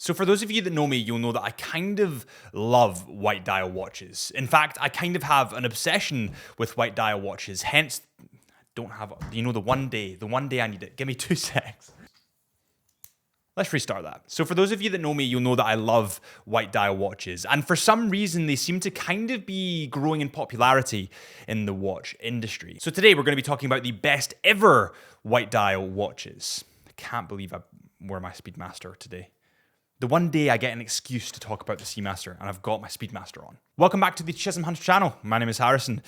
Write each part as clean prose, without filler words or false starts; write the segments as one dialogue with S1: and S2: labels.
S1: So for those of you that know me, you'll know that I kind of love white dial watches. In fact, I kind of have an obsession with white dial watches. Hence, don't have, the one day I need it. Give me 2 secs. Let's restart that. So for those of you that know me, you'll know that I love white dial watches. And for some reason, they seem to kind of be growing in popularity in the watch industry. So today we're going to be talking about the best ever white dial watches. I can't believe I wore my Speedmaster today. The one day I get an excuse to talk about the Seamaster, and I've got my Speedmaster on. Welcome back to the Chisholm Hunter channel. My name is Harrison,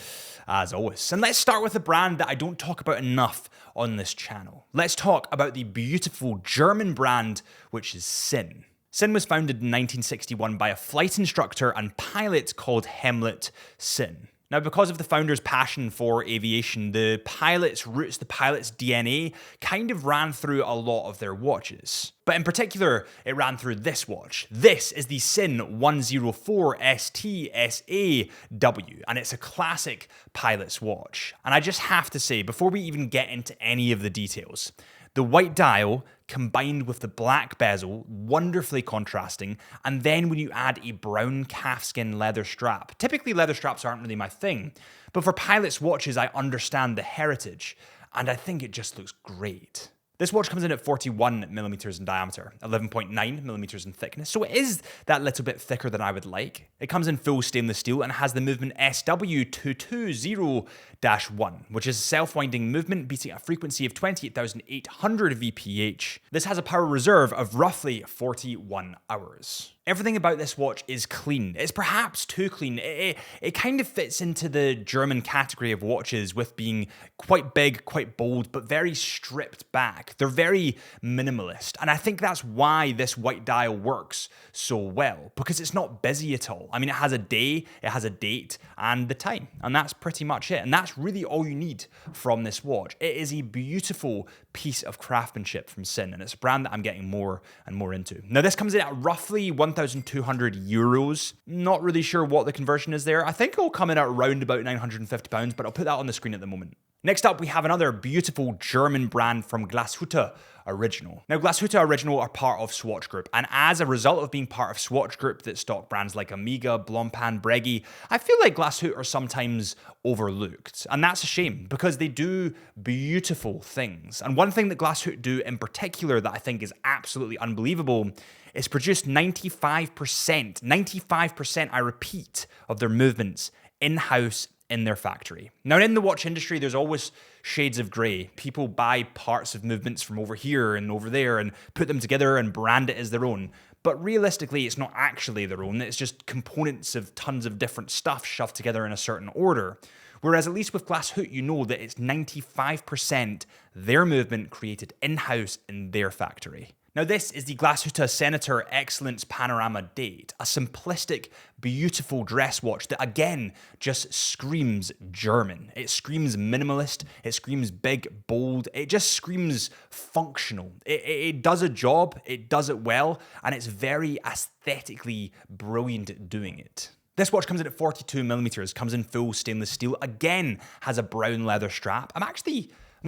S1: as always. And let's start with a brand that I don't talk about enough on this channel. Let's talk about the beautiful German brand, which is Sinn. Sinn was founded in 1961 by a flight instructor and pilot called Helmut Sinn. Now, because of the founder's passion for aviation, the pilot's roots, the pilot's DNA, kind of ran through a lot of their watches. But in particular, it ran through this watch. This is the Sinn 104 ST SAW, and it's a classic pilot's watch. And I just have to say, before we even get into any of the details, the white dial combined with the black bezel, wonderfully contrasting, and then when you add a brown calfskin leather strap. Typically leather straps aren't really my thing, but for pilots' watches I understand the heritage, and I think it just looks great. This watch comes in at 41mm in diameter, 11.9mm in thickness, so it is that little bit thicker than I would like. It comes in full stainless steel and has the movement SW220-1, which is a self-winding movement beating a frequency of 28,800 VPH. This has a power reserve of roughly 41 hours. Everything about this watch is clean. It's perhaps too clean. It kind of fits into the German category of watches with being quite big, quite bold, but very stripped back. They're very minimalist. And I think that's why this white dial works so well, because it's not busy at all. I mean, it has a day, it has a date, and the time. And that's pretty much it. And that's really all you need from this watch. It is a beautiful piece of craftsmanship from Sinn, and it's a brand that I'm getting more and more into. Now, this comes in at roughly 1,200 euros. Not really sure what the conversion is there. I think it'll come in at around about £950, but I'll put that on the screen at the moment. Next up, we have another beautiful German brand from Glashütte Original. Now, Glashütte Original are part of Swatch Group, and as a result of being part of Swatch Group that stock brands like Omega, Blancpain, Breguet, I feel like Glashütte are sometimes overlooked, and that's a shame because they do beautiful things. And one thing that Glashütte do in particular that I think is absolutely unbelievable is produce 95%, I repeat, of their movements in-house in their factory. Now, in the watch industry, there's always shades of grey. People buy parts of movements from over here and over there and put them together and brand it as their own. But realistically, it's not actually their own. It's just components of tons of different stuff shoved together in a certain order. Whereas at least with Glashütte, you know that it's 95% their movement created in-house in their factory. Now, this is the Glashütte Senator Excellence Panorama Date, a simplistic, beautiful dress watch that, again, just screams German. It screams minimalist, it screams big, bold, it just screams functional. It does a job, it does it well, and it's very aesthetically brilliant at doing it. This watch comes in at 42mm, comes in full stainless steel, again, has a brown leather strap. I'm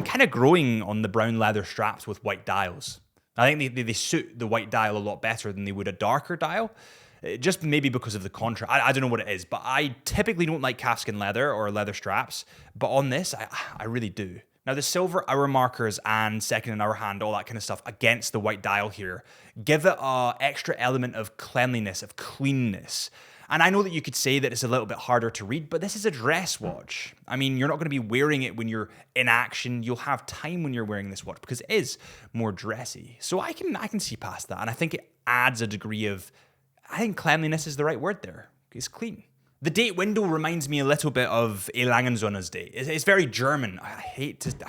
S1: kind of growing on the brown leather straps with white dials. I think they suit the white dial a lot better than they would a darker dial, just maybe because of the contrast. I don't know what it is, but I typically don't like calfskin leather or leather straps, but on this, I really do. Now, the silver hour markers and second and hour hand, all that kind of stuff against the white dial here, give it an extra element of cleanliness, of cleanness. And I know that you could say that it's a little bit harder to read, but this is a dress watch. I mean, you're not going to be wearing it when you're in action. You'll have time when you're wearing this watch because it is more dressy. So I can see past that. And I think it adds a degree of, I think cleanliness is the right word there. It's clean. The date window reminds me a little bit of a Langenzonner's date. It's very German. I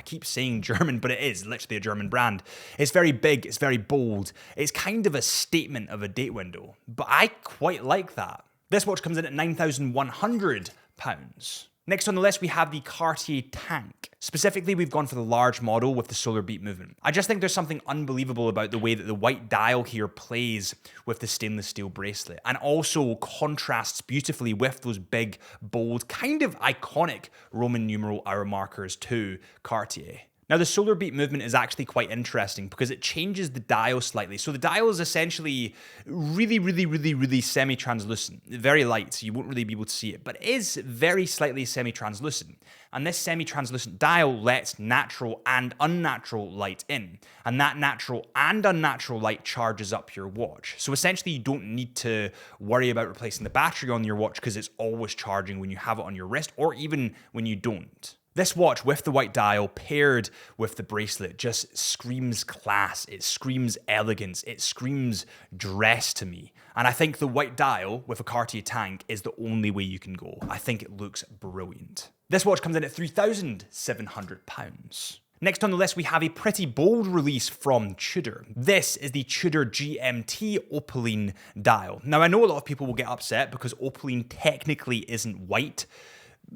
S1: keep saying German, but it is literally a German brand. It's very big, it's very bold. It's kind of a statement of a date window, but I quite like that. This watch comes in at £9,100. Next on the list, we have the Cartier Tank. Specifically, we've gone for the large model with the solar beat movement. I just think there's something unbelievable about the way that the white dial here plays with the stainless steel bracelet and also contrasts beautifully with those big, bold, kind of iconic Roman numeral hour markers to Cartier. Now, the solar beat movement is actually quite interesting because it changes the dial slightly. So the dial is essentially really semi-translucent, very light, so you won't really be able to see it, but it is very slightly semi-translucent. And this semi-translucent dial lets natural and unnatural light in. And that natural and unnatural light charges up your watch. So essentially, you don't need to worry about replacing the battery on your watch because it's always charging when you have it on your wrist or even when you don't. This watch with the white dial paired with the bracelet just screams class, it screams elegance, it screams dress to me. And I think the white dial with a Cartier tank is the only way you can go. I think it looks brilliant. This watch comes in at £3,700. Next on the list, we have a pretty bold release from Tudor. This is the Tudor GMT Opaline dial. Now, I know a lot of people will get upset because opaline technically isn't white,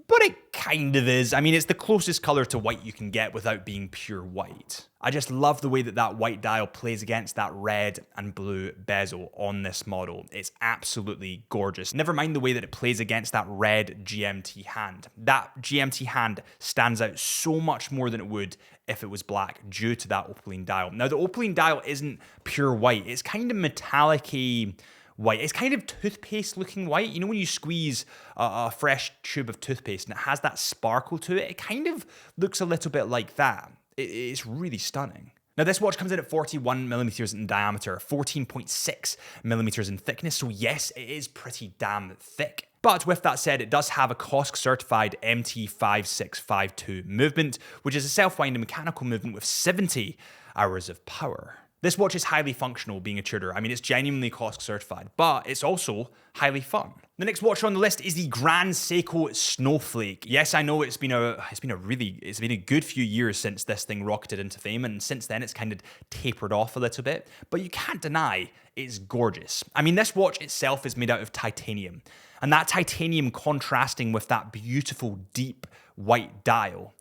S1: but it kind of is. I mean, it's the closest color to white you can get without being pure white. I just love the way that that white dial plays against that red and blue bezel on this model. It's absolutely gorgeous. Never mind the way that it plays against that red GMT hand. That GMT hand stands out so much more than it would if it was black due to that opaline dial. Now, the opaline dial isn't pure white. It's kind of metallic-y white. It's kind of toothpaste looking white. You know when you squeeze a fresh tube of toothpaste and it has that sparkle to it? It kind of looks a little bit like that. It's really stunning. Now, this watch comes in at 41 millimeters in diameter, 14.6 millimeters in thickness. So yes, it is pretty damn thick. But with that said, it does have a COSC certified MT5652 movement, which is a self-winding mechanical movement with 70 hours of power. This watch is highly functional, being a Tudor. I mean, it's genuinely COSC certified, but it's also highly fun. The next watch on the list is the Grand Seiko Snowflake. Yes, I know it's been a good few years since this thing rocketed into fame, and since then it's kind of tapered off a little bit, but you can't deny it's gorgeous. I mean, this watch itself is made out of titanium, and that titanium contrasting with that beautiful deep white dial,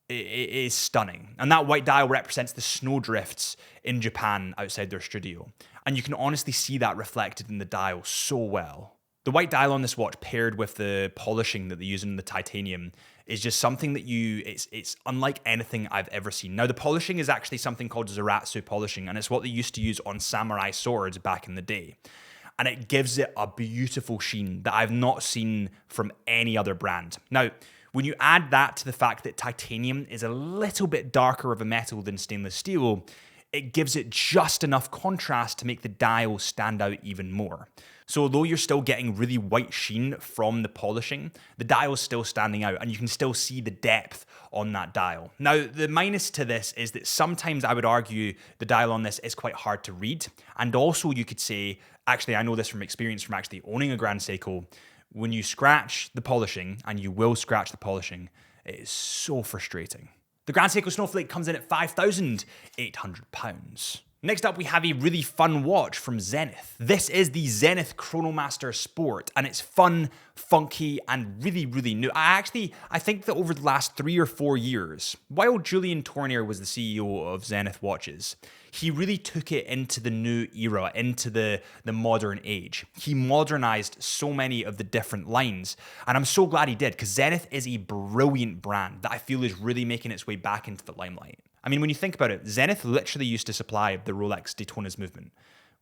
S1: it is stunning. And that white dial represents the snowdrifts in Japan outside their studio. And you can honestly see that reflected in the dial so well. The white dial on this watch paired with the polishing that they use in the titanium is just something that it's unlike anything I've ever seen. Now, the polishing is actually something called Zaratsu polishing, and it's what they used to use on samurai swords back in the day. And it gives it a beautiful sheen that I've not seen from any other brand. Now, when you add that to the fact that titanium is a little bit darker of a metal than stainless steel, it gives it just enough contrast to make the dial stand out even more. So although you're still getting really white sheen from the polishing, the dial is still standing out and you can still see the depth on that dial. Now, the minus to this is that sometimes I would argue the dial on this is quite hard to read. And also you could say, actually, I know this from experience from actually owning a Grand Seiko, when you scratch the polishing, and you will scratch the polishing, it is so frustrating. The Grand Seiko Snowflake comes in at £5,800. Next up, we have a really fun watch from Zenith. This is the Zenith Chronomaster Sport, and it's fun, funky, and really new. I think that over the last 3 or 4 years, while Julian Tournier was the CEO of Zenith Watches, he really took it into the new era, into the modern age. He modernized so many of the different lines, and I'm so glad he did, because Zenith is a brilliant brand that I feel is really making its way back into the limelight. I mean, when you think about it, Zenith literally used to supply the Rolex Daytona's movement,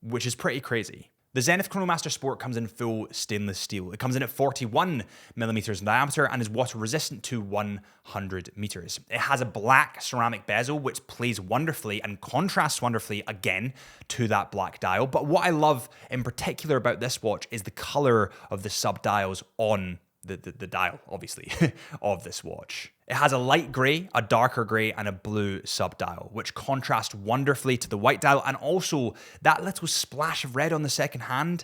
S1: which is pretty crazy. The Zenith Chronomaster Sport comes in full stainless steel. It comes in at 41 millimeters in diameter and is water resistant to 100 meters. It has a black ceramic bezel, which plays wonderfully and contrasts wonderfully again to that black dial. But what I love in particular about this watch is the color of the sub-dials on the dial, obviously, of this watch. It has a light gray, a darker gray, and a blue sub-dial, which contrast wonderfully to the white dial, and also that little splash of red on the second hand,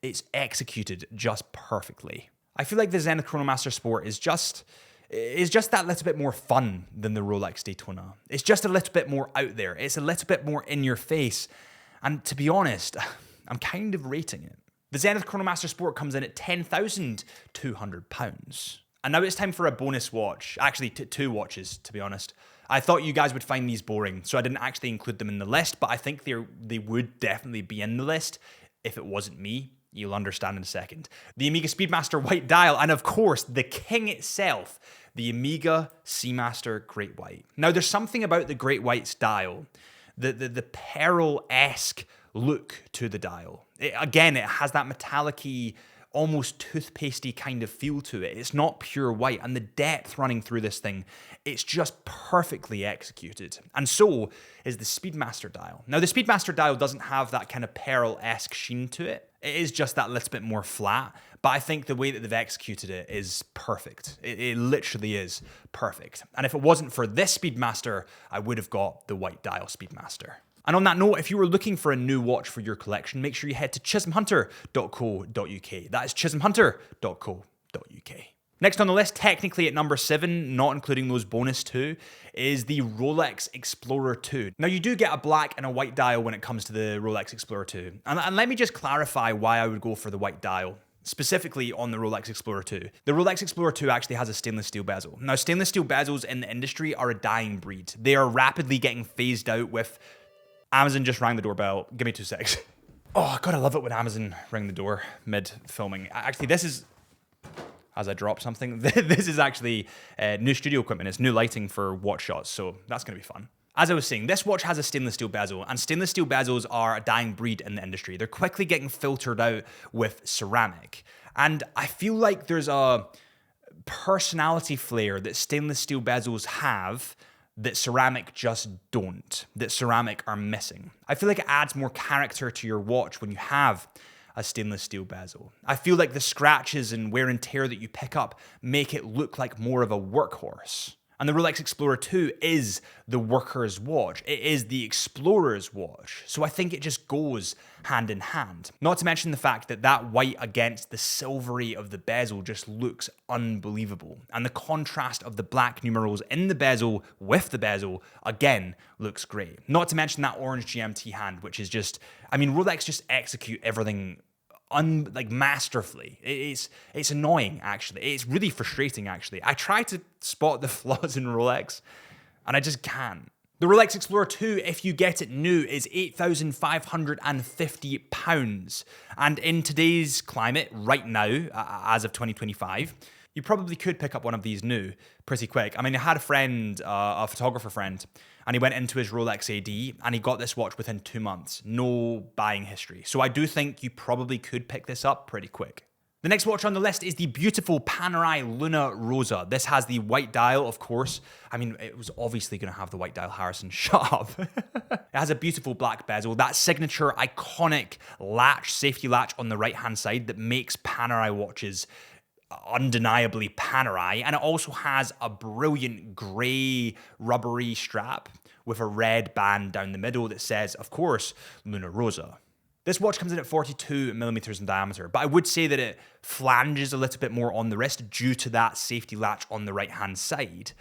S1: it's executed just perfectly. I feel like the Zenith Chronomaster Sport is just that little bit more fun than the Rolex Daytona. It's just a little bit more out there. It's a little bit more in your face. And to be honest, I'm kind of rating it. The Zenith Chronomaster Sport comes in at £10,200. And now it's time for a bonus watch. Actually, 2 watches, to be honest. I thought you guys would find these boring, so I didn't actually include them in the list, but I think they would definitely be in the list if it wasn't me. You'll understand in a second. The Omega Speedmaster White Dial, and of course, the king itself, the Omega Seamaster Great White. Now, there's something about the Great White's dial, the pearl-esque look to the dial. It has that metallic-y, almost toothpastey kind of feel to it. It's not pure white, and the depth running through this thing, it's just perfectly executed. And so is the Speedmaster dial. Now, the Speedmaster dial doesn't have that kind of pearl-esque sheen to it. It is just that little bit more flat, but I think the way that they've executed it is perfect. It literally is perfect. And if it wasn't for this Speedmaster, I would have got the white dial Speedmaster. And on that note, if you were looking for a new watch for your collection, make sure you head to chisholmhunter.co.uk. That is chisholmhunter.co.uk. Next on the list, technically at number 7, not including those bonus 2, is the Rolex Explorer 2. Now, you do get a black and a white dial when it comes to the Rolex Explorer 2. And let me just clarify why I would go for the white dial, specifically on the Rolex Explorer 2. The Rolex Explorer 2 actually has a stainless steel bezel. Now, stainless steel bezels in the industry are a dying breed. They are rapidly getting phased out with... Amazon just rang the doorbell. Give me 2 seconds. Oh, God, I love it when Amazon ring the door mid-filming. Actually, this is... As I drop something, this is actually new studio equipment. It's new lighting for watch shots, so that's going to be fun. As I was saying, this watch has a stainless steel bezel, and stainless steel bezels are a dying breed in the industry. They're quickly getting filtered out with ceramic. And I feel like there's a personality flair that stainless steel bezels have that ceramic just don't, that ceramic are missing. I feel like it adds more character to your watch when you have a stainless steel bezel. I feel like the scratches and wear and tear that you pick up make it look like more of a workhorse. And the Rolex Explorer 2 is the worker's watch. It is the explorer's watch. So I think it just goes hand in hand. Not to mention the fact that that white against the silvery of the bezel just looks unbelievable. And the contrast of the black numerals in the bezel with the bezel, again, looks great. Not to mention that orange GMT hand, which is just, I mean, Rolex just execute everything masterfully. It's annoying, actually. It's really frustrating, actually. I try to spot the flaws in Rolex, and I just can't. The Rolex Explorer 2, if you get it new, is £8,550. And in today's climate, right now, as of 2025, you probably could pick up one of these new pretty quick. I mean, I had a friend, a photographer friend, and he went into his Rolex AD and he got this watch within 2 months. No buying history. So I do think you probably could pick this up pretty quick. The next watch on the list is the beautiful Panerai Luna Rosa. This has the white dial, of course. I mean, it was obviously going to have the white dial, Harrison. Shut up. It has a beautiful black bezel, that signature iconic latch, safety latch on the right-hand side that makes Panerai watches undeniably Panerai, and it also has a brilliant grey rubbery strap with a red band down the middle that says, of course, Luna Rosa. This watch comes in at 42 millimeters in diameter, but I would say that it flanges a little bit more on the wrist due to that safety latch on the right-hand side.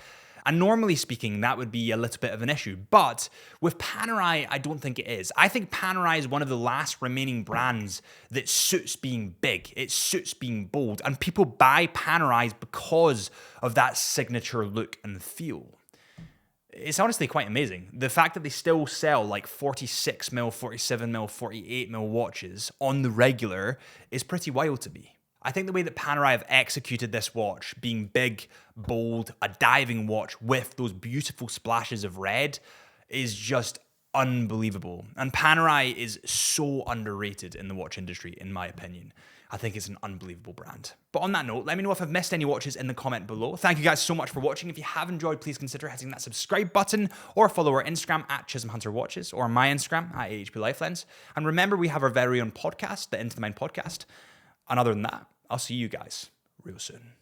S1: And normally speaking, that would be a little bit of an issue. But with Panerai, I don't think it is. I think Panerai is one of the last remaining brands that suits being big. It suits being bold. And people buy Panerais because of that signature look and feel. It's honestly quite amazing. The fact that they still sell like 46mm, 47mm, 48mm watches on the regular is pretty wild to me. I think the way that Panerai have executed this watch, being big, bold, a diving watch with those beautiful splashes of red, is just unbelievable. And Panerai is so underrated in the watch industry, in my opinion. I think it's an unbelievable brand. But on that note, let me know if I've missed any watches in the comment below. Thank you guys so much for watching. If you have enjoyed, please consider hitting that subscribe button or follow our Instagram at Chisholm Hunter Watches or my Instagram at AHP Lifelens. And remember, we have our very own podcast, the Into the Mind podcast. And other than that, I'll see you guys real soon.